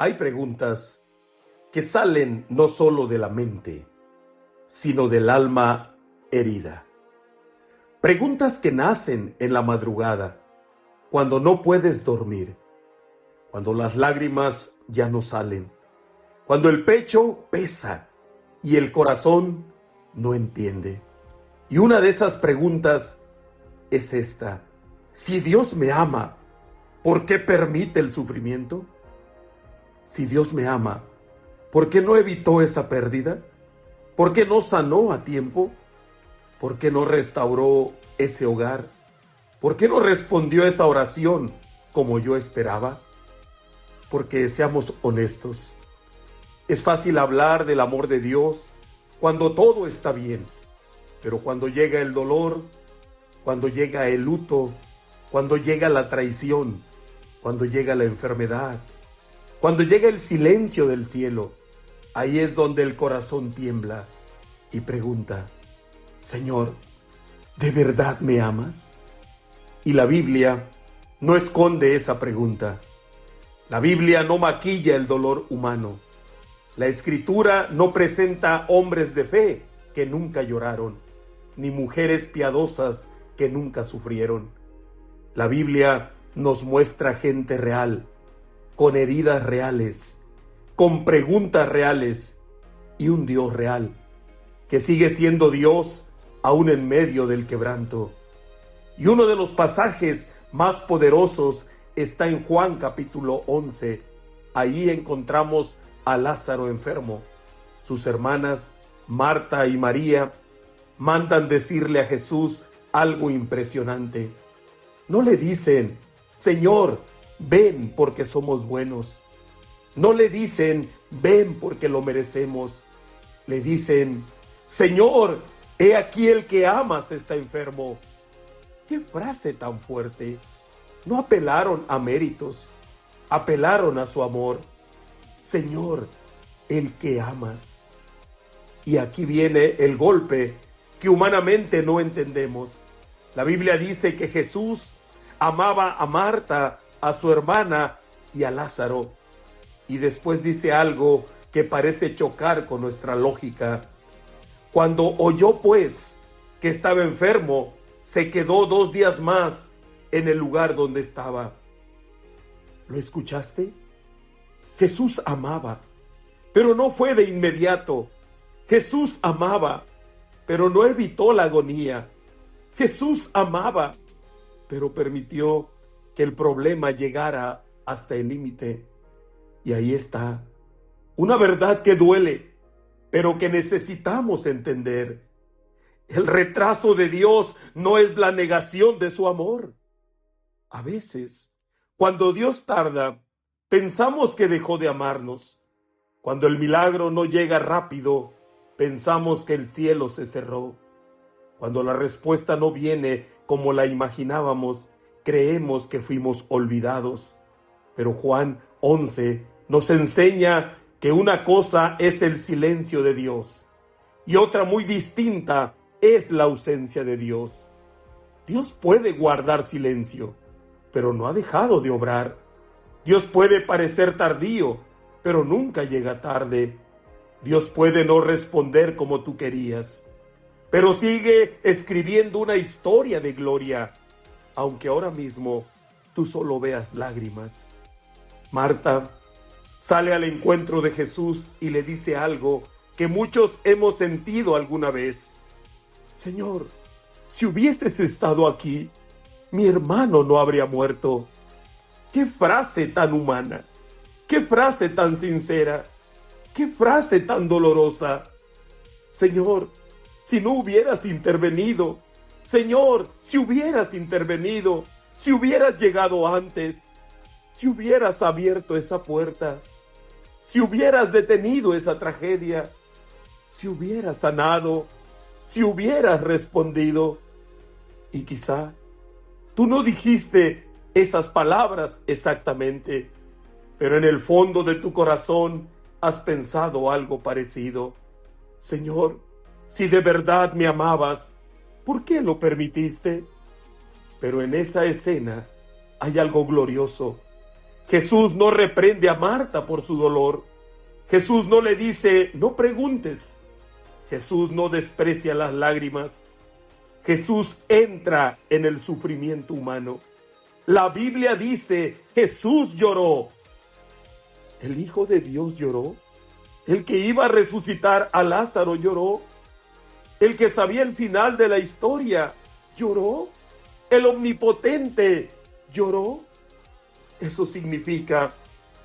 Hay preguntas que salen no solo de la mente, sino del alma herida. Preguntas que nacen en la madrugada, cuando no puedes dormir, cuando las lágrimas ya no salen, cuando el pecho pesa y el corazón no entiende. Y una de esas preguntas es esta: si Dios me ama, ¿por qué permite el sufrimiento? Si Dios me ama, ¿por qué no evitó esa pérdida? ¿Por qué no sanó a tiempo? ¿Por qué no restauró ese hogar? ¿Por qué no respondió esa oración como yo esperaba? Porque seamos honestos, es fácil hablar del amor de Dios cuando todo está bien, pero cuando llega el dolor, cuando llega el luto, cuando llega la traición, cuando llega la enfermedad, cuando llega el silencio del cielo, ahí es donde el corazón tiembla y pregunta: Señor, ¿de verdad me amas? Y la Biblia no esconde esa pregunta. La Biblia no maquilla el dolor humano. La Escritura no presenta hombres de fe que nunca lloraron, ni mujeres piadosas que nunca sufrieron. La Biblia nos muestra gente real, con heridas reales, con preguntas reales y un Dios real, que sigue siendo Dios aún en medio del quebranto. Y uno de los pasajes más poderosos está en Juan capítulo 11. Ahí encontramos a Lázaro enfermo. Sus hermanas, Marta y María, mandan decirle a Jesús algo impresionante. No le dicen: Señor, ven porque somos buenos. No le dicen: ven porque lo merecemos. Le dicen: Señor, he aquí el que amas está enfermo. ¡Qué frase tan fuerte! No apelaron a méritos, apelaron a su amor. Señor, el que amas. Y aquí viene el golpe que humanamente no entendemos. La Biblia dice que Jesús amaba a Marta, a su hermana y a Lázaro. Y después dice algo que parece chocar con nuestra lógica. Cuando oyó pues que estaba enfermo, se quedó 2 días más en el lugar donde estaba. ¿Lo escuchaste? Jesús amaba, pero no fue de inmediato. Jesús amaba, pero no evitó la agonía. Jesús amaba, pero permitió que el problema llegara hasta el límite. Y ahí está, una verdad que duele, pero que necesitamos entender. El retraso de Dios no es la negación de su amor. A veces, cuando Dios tarda, pensamos que dejó de amarnos. Cuando el milagro no llega rápido, pensamos que el cielo se cerró. Cuando la respuesta no viene como la imaginábamos, creemos que fuimos olvidados. Pero Juan 11 nos enseña que una cosa es el silencio de Dios y otra muy distinta es la ausencia de Dios. Dios puede guardar silencio, pero no ha dejado de obrar. Dios puede parecer tardío, pero nunca llega tarde. Dios puede no responder como tú querías, pero sigue escribiendo una historia de gloria, aunque ahora mismo tú solo veas lágrimas. Marta sale al encuentro de Jesús y le dice algo que muchos hemos sentido alguna vez. Señor, si hubieses estado aquí, mi hermano no habría muerto. ¡Qué frase tan humana! ¡Qué frase tan sincera! ¡Qué frase tan dolorosa! Señor, si no hubieras intervenido. Señor, si hubieras intervenido, si hubieras llegado antes, si hubieras abierto esa puerta, si hubieras detenido esa tragedia, si hubieras sanado, si hubieras respondido. Y quizá tú no dijiste esas palabras exactamente, pero en el fondo de tu corazón has pensado algo parecido. Señor, si de verdad me amabas, ¿por qué lo permitiste? Pero en esa escena hay algo glorioso. Jesús no reprende a Marta por su dolor. Jesús no le dice, no preguntes. Jesús no desprecia las lágrimas. Jesús entra en el sufrimiento humano. La Biblia dice, Jesús lloró. ¿El Hijo de Dios lloró? ¿El que iba a resucitar a Lázaro lloró? ¿El que sabía el final de la historia lloró? ¿El Omnipotente lloró? Eso significa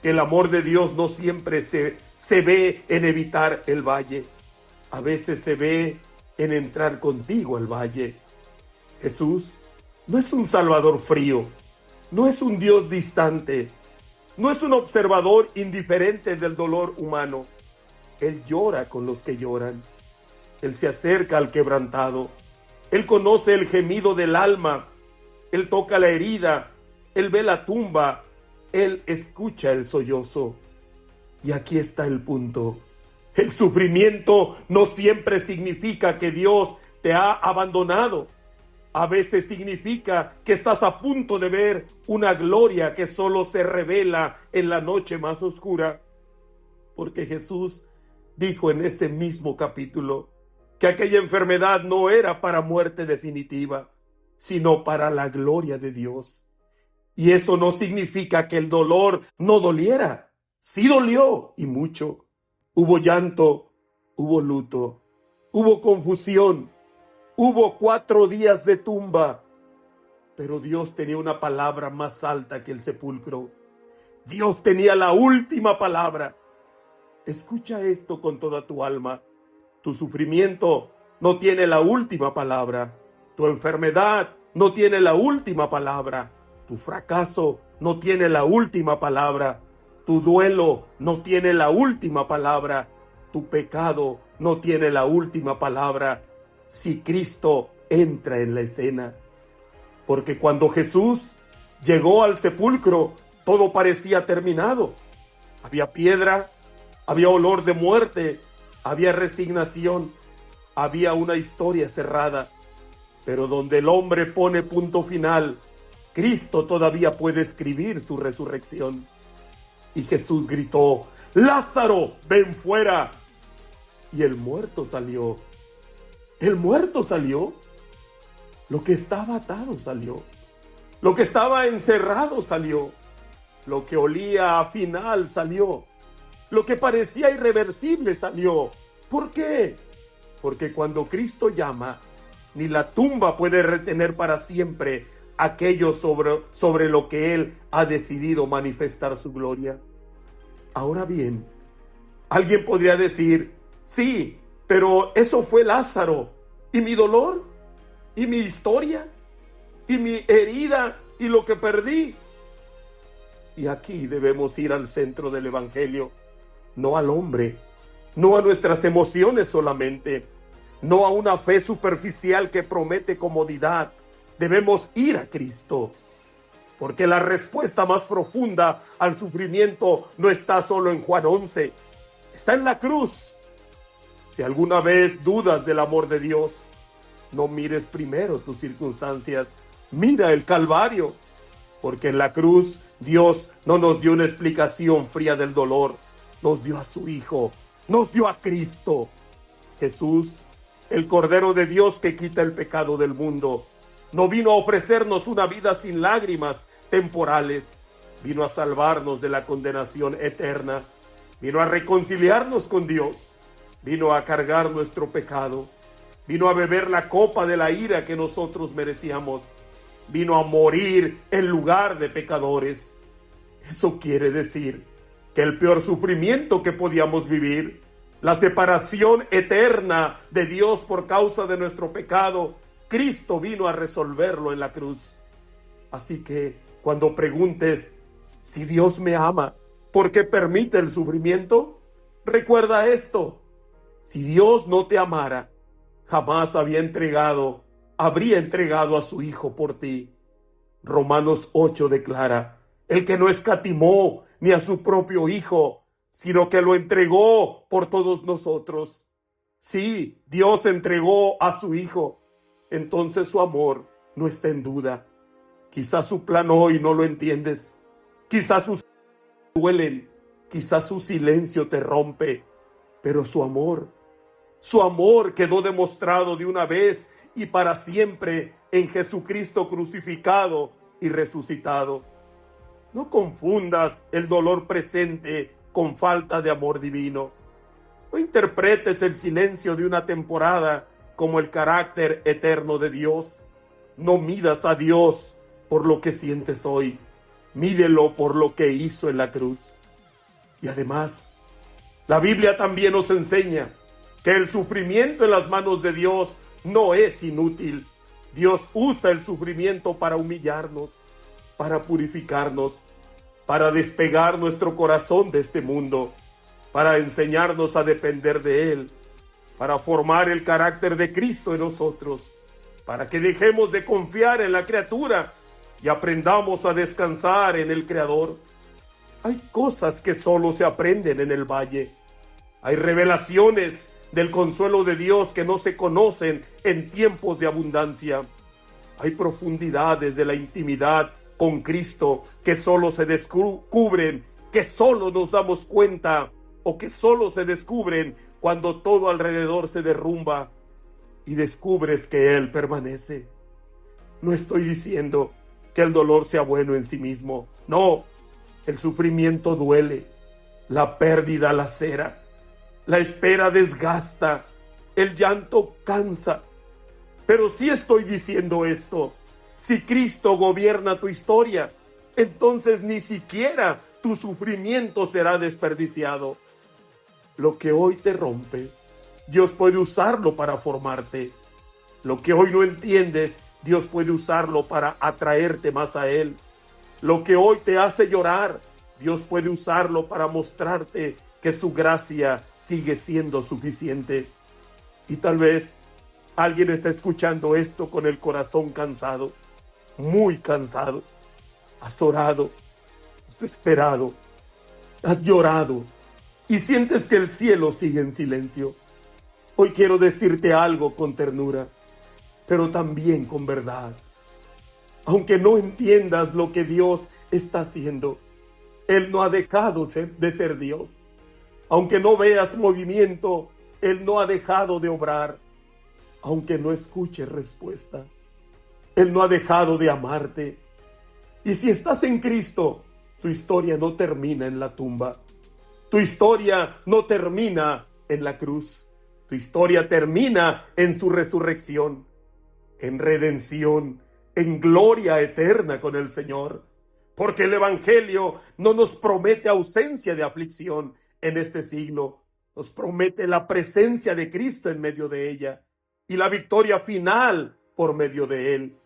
que el amor de Dios no siempre se ve en evitar el valle. A veces se ve en entrar contigo al valle. Jesús no es un Salvador frío, no es un Dios distante, no es un observador indiferente del dolor humano. Él llora con los que lloran. Él se acerca al quebrantado. Él conoce el gemido del alma. Él toca la herida. Él ve la tumba. Él escucha el sollozo. Y aquí está el punto. El sufrimiento no siempre significa que Dios te ha abandonado. A veces significa que estás a punto de ver una gloria que solo se revela en la noche más oscura. Porque Jesús dijo en ese mismo capítulo que aquella enfermedad no era para muerte definitiva, sino para la gloria de Dios. Y eso no significa que el dolor no doliera. Sí dolió, y mucho. Hubo llanto, hubo luto, hubo confusión, hubo 4 días de tumba. Pero Dios tenía una palabra más alta que el sepulcro. Dios tenía la última palabra. Escucha esto con toda tu alma. Tu sufrimiento no tiene la última palabra. Tu enfermedad no tiene la última palabra. Tu fracaso no tiene la última palabra. Tu duelo no tiene la última palabra. Tu pecado no tiene la última palabra. Si Cristo entra en la escena. Porque cuando Jesús llegó al sepulcro, todo parecía terminado. Había piedra, había olor de muerte, había resignación, había una historia cerrada. Pero donde el hombre pone punto final, Cristo todavía puede escribir su resurrección. Y Jesús gritó, ¡Lázaro, ven fuera! Y el muerto salió. El muerto salió. Lo que estaba atado salió. Lo que estaba encerrado salió. Lo que olía a final salió. Lo que parecía irreversible salió. ¿Por qué? Porque cuando Cristo llama, ni la tumba puede retener para siempre aquello sobre lo que Él ha decidido manifestar su gloria. Ahora bien, alguien podría decir, sí, pero eso fue Lázaro. ¿Y mi dolor? ¿Y mi historia? ¿Y mi herida? ¿Y lo que perdí? Y aquí debemos ir al centro del Evangelio. No al hombre, no a nuestras emociones solamente, no a una fe superficial que promete comodidad. Debemos ir a Cristo, porque la respuesta más profunda al sufrimiento no está solo en Juan 11, está en la cruz. Si alguna vez dudas del amor de Dios, no mires primero tus circunstancias, mira el Calvario, porque en la cruz Dios no nos dio una explicación fría del dolor, nos dio a su Hijo, nos dio a Cristo. Jesús, el Cordero de Dios que quita el pecado del mundo, no vino a ofrecernos una vida sin lágrimas temporales, vino a salvarnos de la condenación eterna, vino a reconciliarnos con Dios, vino a cargar nuestro pecado, vino a beber la copa de la ira que nosotros merecíamos, vino a morir en lugar de pecadores. Eso quiere decir que el peor sufrimiento que podíamos vivir, la separación eterna de Dios por causa de nuestro pecado, Cristo vino a resolverlo en la cruz. Así que cuando preguntes, si Dios me ama, ¿por qué permite el sufrimiento? Recuerda esto, si Dios no te amara, jamás habría entregado a su Hijo por ti. Romanos 8 declara, el que no escatimó ni a su propio Hijo, sino que lo entregó por todos nosotros. Sí, Dios entregó a su Hijo, entonces su amor no está en duda. Quizás su plan hoy no lo entiendes, quizás sus duelen, quizás su silencio te rompe, pero su amor quedó demostrado de una vez y para siempre en Jesucristo crucificado y resucitado. No confundas el dolor presente con falta de amor divino. No interpretes el silencio de una temporada como el carácter eterno de Dios. No midas a Dios por lo que sientes hoy. Mídelo por lo que hizo en la cruz. Y además, la Biblia también nos enseña que el sufrimiento en las manos de Dios no es inútil. Dios usa el sufrimiento para humillarnos, para purificarnos, para despegar nuestro corazón de este mundo, para enseñarnos a depender de Él, para formar el carácter de Cristo en nosotros, para que dejemos de confiar en la criatura y aprendamos a descansar en el Creador. Hay cosas que solo se aprenden en el valle. Hay revelaciones del consuelo de Dios que no se conocen en tiempos de abundancia. Hay profundidades de la intimidad con Cristo que solo se descubren, que solo nos damos cuenta o que solo se descubren cuando todo alrededor se derrumba y descubres que Él permanece. No estoy diciendo que el dolor sea bueno en sí mismo. No, el sufrimiento duele, la pérdida lacera, la espera desgasta, el llanto cansa. Pero sí estoy diciendo esto: si Cristo gobierna tu historia, entonces ni siquiera tu sufrimiento será desperdiciado. Lo que hoy te rompe, Dios puede usarlo para formarte. Lo que hoy no entiendes, Dios puede usarlo para atraerte más a Él. Lo que hoy te hace llorar, Dios puede usarlo para mostrarte que su gracia sigue siendo suficiente. Y tal vez alguien está escuchando esto con el corazón cansado, muy cansado. Has orado, has esperado, has llorado y sientes que el cielo sigue en silencio. Hoy quiero decirte algo con ternura, pero también con verdad. Aunque no entiendas lo que Dios está haciendo, Él no ha dejado de ser Dios. Aunque no veas movimiento, Él no ha dejado de obrar. Aunque no escuches respuesta, Él no ha dejado de amarte. Y si estás en Cristo, tu historia no termina en la tumba. Tu historia no termina en la cruz. Tu historia termina en su resurrección, en redención, en gloria eterna con el Señor. Porque el Evangelio no nos promete ausencia de aflicción en este siglo. Nos promete la presencia de Cristo en medio de ella y la victoria final por medio de Él.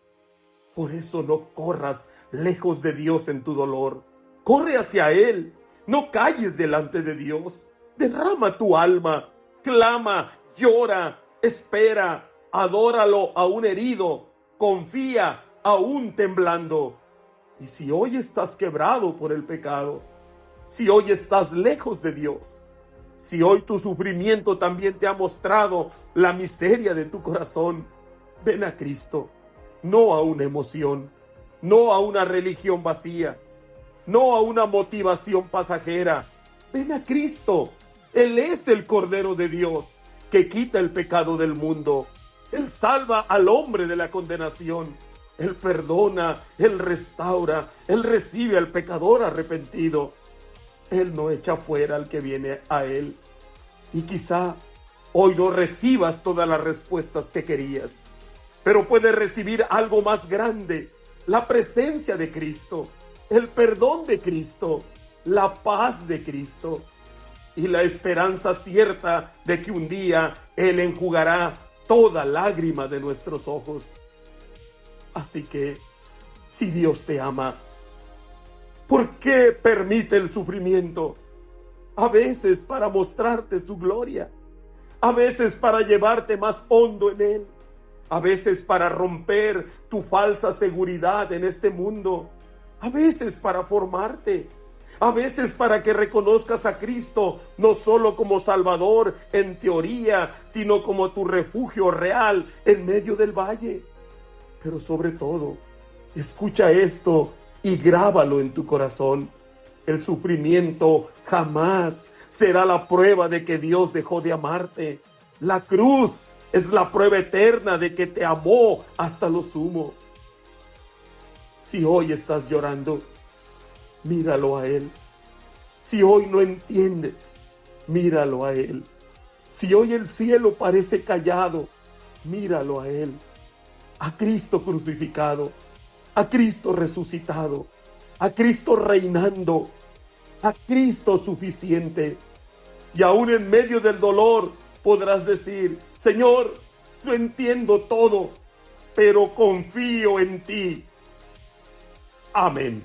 Por eso no corras lejos de Dios en tu dolor. Corre hacia Él. No calles delante de Dios. Derrama tu alma. Clama, llora, espera, adóralo aún herido. Confía aún temblando. Y si hoy estás quebrado por el pecado, si hoy estás lejos de Dios, si hoy tu sufrimiento también te ha mostrado la miseria de tu corazón, ven a Cristo. No a una emoción, no a una religión vacía, no a una motivación pasajera. Ven a Cristo. Él es el Cordero de Dios que quita el pecado del mundo. Él salva al hombre de la condenación. Él perdona, Él restaura, Él recibe al pecador arrepentido. Él no echa fuera al que viene a Él. Y quizá hoy no recibas todas las respuestas que querías, pero puedes recibir algo más grande: la presencia de Cristo, el perdón de Cristo, la paz de Cristo y la esperanza cierta de que un día Él enjugará toda lágrima de nuestros ojos. Así que, si Dios te ama, ¿por qué permite el sufrimiento? A veces para mostrarte su gloria, a veces para llevarte más hondo en Él, a veces para romper tu falsa seguridad en este mundo, a veces para formarte, a veces para que reconozcas a Cristo no solo como Salvador en teoría, sino como tu refugio real en medio del valle. Pero sobre todo, escucha esto y grábalo en tu corazón. El sufrimiento jamás será la prueba de que Dios dejó de amarte. La cruz es la prueba eterna de que te amó hasta lo sumo. Si hoy estás llorando, míralo a Él. Si hoy no entiendes, míralo a Él. Si hoy el cielo parece callado, míralo a Él. A Cristo crucificado, a Cristo resucitado, a Cristo reinando, a Cristo suficiente. Y aún en medio del dolor podrás decir: Señor, yo entiendo todo, pero confío en ti. Amén.